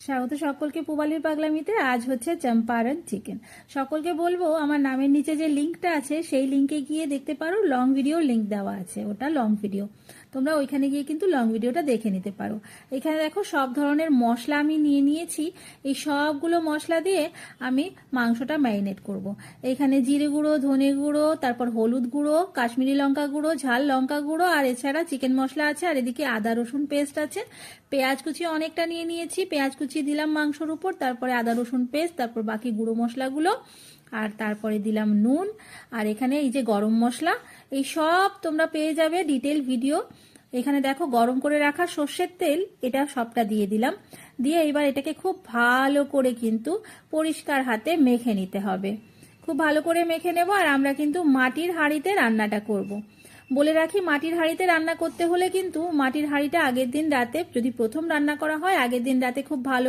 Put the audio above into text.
স্বাগত সকলকে পুবালির পাগলামিতে। আজ হচ্ছে চম্পারন চিকেন। সকলকে বলবো আমার নামের নিচে যে লিঙ্কটা আছে সেই লিঙ্কে গিয়ে দেখতে পারো, লং ভিডিও লিঙ্ক দেওয়া আছে, ওটা লং ভিডিও, তোমরা ওইখানে গিয়ে কিন্তু লং ভিডিওটা দেখে নিতে পারো। এখানে দেখো সব ধরনের মশলা আমি নিয়ে নিয়েছি। এই সবগুলো মশলা দিয়ে আমি মাংসটা ম্যারিনেট করব। এখানে জিরে গুঁড়ো, ধনে গুঁড়ো, তারপর হলুদ গুঁড়ো, কাশ্মীরি লঙ্কা গুঁড়ো, ঝাল লঙ্কা গুঁড়ো, আর এছাড়া চিকেন মশলা আছে, আর এদিকে আদা রসুন পেস্ট আছে। পেঁয়াজ কুচি অনেকটা নিয়ে নিয়েছি, পেঁয়াজ কুচি দিলাম মাংসর উপর, তারপরে আদা রসুন পেস্ট, তারপর বাকি গুঁড়ো মশলাগুলো, আর তারপরে দিলাম নুন, আর এখানে এই যে গরম মশলা। এই সব তোমরা পেয়ে যাবে ডিটেল ভিডিও। এখানে দেখো গরম করে রাখা সর্ষের তেল, এটা সবটা দিয়ে দিলাম। দিয়ে এবার এটাকে খুব ভালো করে কিন্তু পরিষ্কার হাতে মেখে নিতে হবে। খুব ভালো করে মেখে নেব। আর আমরা কিন্তু মাটির হাঁড়িতে রান্নাটা করব। বলে রাখি, মাটির হাঁড়িতে রান্না করতে হলে কিন্তু মাটির হাঁড়িটা আগের দিন রাতে, যদি প্রথম রান্না করা হয় আগের দিন রাতে খুব ভালো